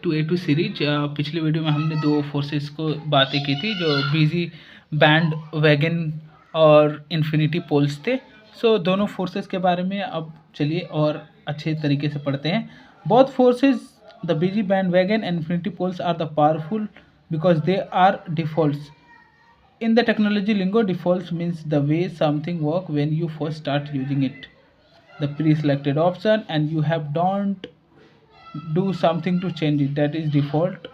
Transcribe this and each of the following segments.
To A two series. पिछले video में हमने दो फोर्सेस को बातें की थी जो बीजी बैंड वैगन और इन्फिनिटी पोल्स थे। सो दोनों फोर्सेस के बारे में अब चलिए और अच्छे तरीके से पढ़ते हैं। Both forces the BG bandwagon and infinity poles are the powerful because they are defaults. In the technology lingo, defaults means the way something works when you first start using it. The pre-selected option and you have don't do something to change it. That is default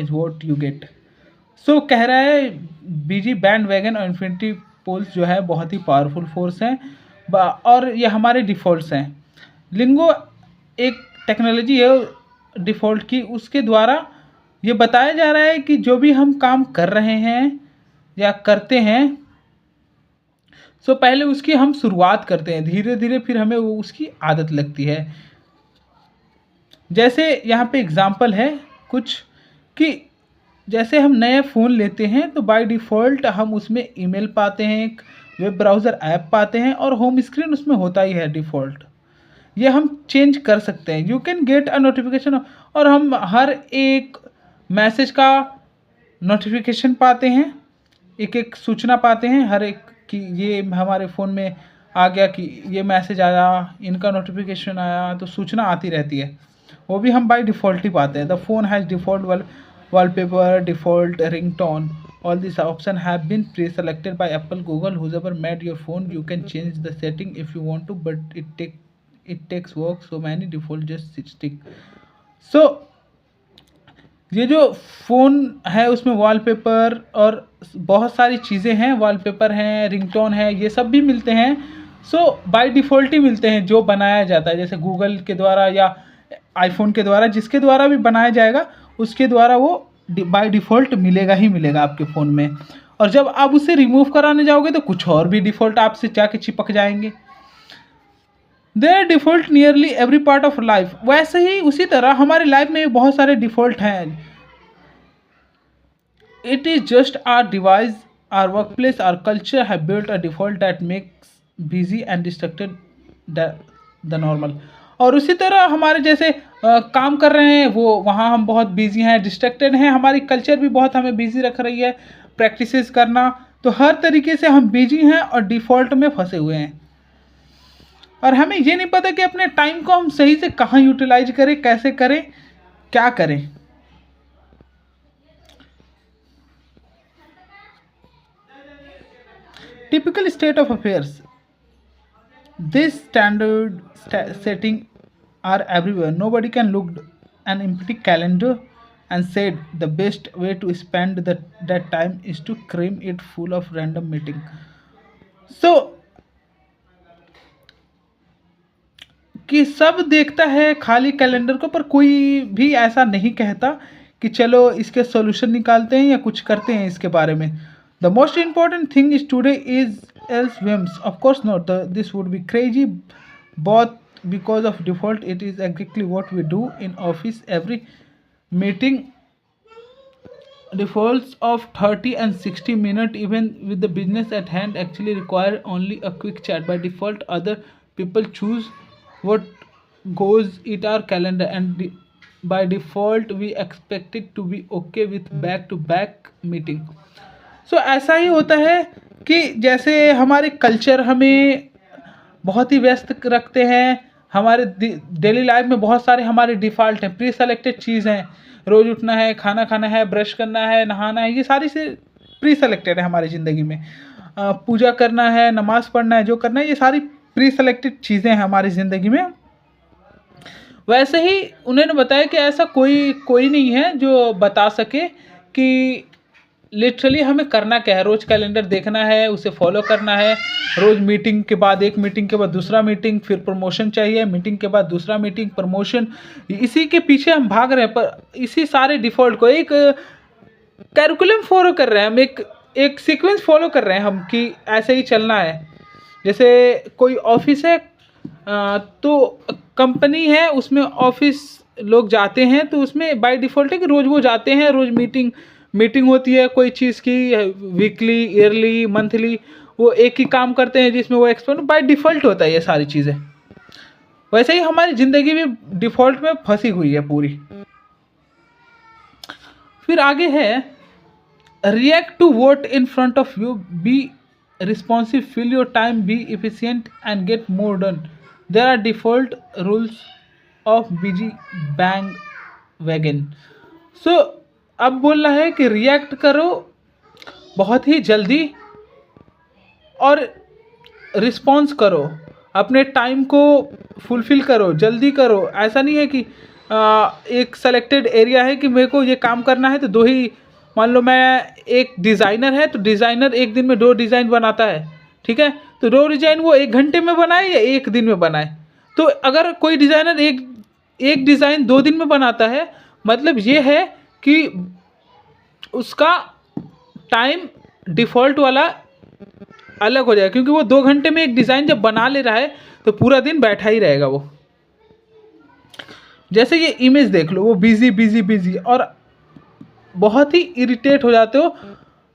is what you get. So कह रहा है बीजी bandwagon और infinity poles जो है बहुत ही powerful force हैं और ये हमारे डिफ़ॉल्ट्स हैं। लिंगो एक टेक्नोलॉजी है डिफ़ॉल्ट की, उसके द्वारा ये बताया जा रहा है कि जो भी हम काम कर रहे हैं या करते हैं सो पहले उसकी हम शुरुआत करते हैं, धीरे धीरे फिर हमें वो उसकी आदत लगती है। जैसे यहाँ पे एग्जांपल है कुछ कि जैसे हम नया फ़ोन लेते हैं तो बाय डिफ़ॉल्ट हम उसमें ईमेल पाते हैं, एक वेब ब्राउज़र ऐप पाते हैं और होम स्क्रीन उसमें होता ही है डिफ़ॉल्ट। ये हम चेंज कर सकते हैं। You can get a notification और हम हर एक मैसेज का नोटिफिकेशन पाते हैं, एक एक सूचना पाते हैं हर एक कि ये हमारे फ़ोन में आ गया कि ये मैसेज आया, इनका नोटिफिकेशन आया, तो सूचना आती रहती है। वो भी हम बाय डिफ़ॉल्ट ही पाते हैं। The phone has default wallpaper, default ringtone. All these options have been pre-selected by Apple, Google, whoever made your phone. You can change the setting if you want to, but it takes work. So many default just stick. So ये जो phone है उसमें wallpaper और बहुत सारी चीज़ें हैं, wallpaper हैं, रिंगटोन है, ये सब भी मिलते हैं। सो बाय डिफ़ॉल्ट ही मिलते हैं जो बनाया जाता है, जैसे गूगल के द्वारा या आईफोन के द्वारा, जिसके द्वारा भी बनाया जाएगा उसके द्वारा वो बाय डिफ़ॉल्ट मिलेगा ही मिलेगा आपके फ़ोन में। और जब आप उसे रिमूव कराने जाओगे तो कुछ और भी डिफ़ॉल्ट आपसे जाके चिपक जाएंगे। Their default nearly every part of life. वैसे ही उसी तरह हमारी लाइफ में बहुत सारे डिफ़ॉल्ट हैं। It is just our device, our work place, our culture have built a default that makes busy and distracted the normal. और उसी तरह हमारे जैसे काम कर रहे हैं वो वहाँ हम बहुत बिजी हैं, डिस्ट्रैक्टेड हैं, हमारी कल्चर भी बहुत हमें बिजी रख रही है, प्रैक्टिसेस करना, तो हर तरीके से हम बिजी हैं और डिफ़ॉल्ट में फंसे हुए हैं। और हमें ये नहीं पता कि अपने टाइम को हम सही से कहाँ यूटिलाइज करें, कैसे करें, क्या करें। Typical state of affairs. This standard setting are everywhere. Nobody can look an empty calendar and said the best way to spend that time is to cram it full of random meeting. So कि सब देखता है खाली calendar को, पर कोई भी ऐसा नहीं कहता कि चलो इसके सॉल्यूशन निकालते हैं या कुछ करते हैं इसके बारे में। The most important thing is today is else whims. Of course not. This would be crazy, but because of default, it is exactly what we do in office. Every meeting defaults of 30 and 60 minutes, even with the business at hand, actually require only a quick chat. By default, other people choose what goes in our calendar, and by default, we expect it to be okay with back-to-back meeting. सो ऐसा ही होता है कि जैसे हमारे culture हमें बहुत ही व्यस्त रखते हैं, हमारे डेली लाइफ में बहुत सारे हमारे डिफ़ॉल्ट हैं, प्री सेलेक्टेड चीज़ हैं। रोज़ उठना है, खाना खाना है, ब्रश करना है, नहाना है, ये सारी से प्री सेलेक्टेड है हमारी ज़िंदगी में। पूजा करना है, नमाज़ पढ़ना है, जो करना है, ये सारी प्री सेलेक्टेड चीज़ें हैं हमारी ज़िंदगी में। वैसे ही उन्होंने बताया कि ऐसा कोई नहीं है जो बता सके कि लिटरली हमें करना क्या है। रोज़ कैलेंडर देखना है, उसे फॉलो करना है, रोज़ मीटिंग के बाद एक मीटिंग के बाद दूसरा मीटिंग, फिर प्रमोशन चाहिए, मीटिंग के बाद दूसरा मीटिंग, प्रमोशन, इसी के पीछे हम भाग रहे हैं। पर इसी सारे डिफ़ॉल्ट को एक कैरिकुलम फॉलो कर रहे हैं हम, एक सीक्वेंस फॉलो कर रहे हैं हम कि ऐसे ही चलना है। जैसे कोई ऑफिस है तो कंपनी है, उसमें ऑफिस लोग जाते हैं, तो उसमें बाय डिफ़ॉल्ट है कि रोज़ वो जाते हैं, रोज़ मीटिंग होती है कोई चीज़ की, वीकली, ईयरली, मंथली, वो एक ही काम करते हैं जिसमें वो एक्सपर्ट बाय डिफ़ॉल्ट होता है ये सारी चीज़ें। वैसे ही हमारी ज़िंदगी भी डिफ़ॉल्ट में फंसी हुई है पूरी। फिर आगे है react to what in front of you, be responsive, fill your time, be efficient and get more done. There are default rules of busy bang wagon. So अब बोल रहा है कि रिएक्ट करो बहुत ही जल्दी और रिस्पॉन्स करो, अपने टाइम को फुलफिल करो, जल्दी करो। ऐसा नहीं है कि एक सेलेक्टेड एरिया है कि मेरे को ये काम करना है तो दो ही, मान लो मैं एक डिज़ाइनर है तो डिज़ाइनर एक दिन में 2 डिज़ाइन बनाता है, ठीक है, तो 2 डिज़ाइन वो 1 घंटे में बनाए या 1 दिन में बनाए। तो अगर कोई डिज़ाइनर एक डिज़ाइन 2 दिन में बनाता है, मतलब ये है कि उसका टाइम डिफ़ॉल्ट वाला अलग हो जाएगा, क्योंकि वो 2 घंटे में एक डिज़ाइन जब बना ले रहा है तो पूरा दिन बैठा ही रहेगा वो। जैसे ये इमेज देख लो, वो बिजी बिजी बिजी, और बहुत ही इरिटेट हो जाते हो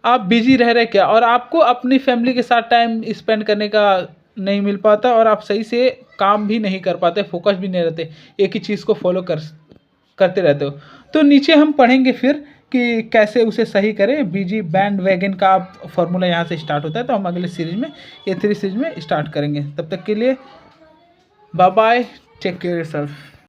आप बिजी रह रहे क्या, और आपको अपनी फैमिली के साथ टाइम स्पेंड करने का नहीं मिल पाता, और आप सही से काम भी नहीं कर पाते, फोकस भी नहीं रहते, एक ही चीज़ को फॉलो करते रहते हो। तो नीचे हम पढ़ेंगे फिर कि कैसे उसे सही करें। बीजी बैंड वैगन का फॉर्मूला यहाँ से स्टार्ट होता है, तो हम अगले सीरीज में A3 सीरीज में स्टार्ट करेंगे। तब तक के लिए bye bye, take care yourself.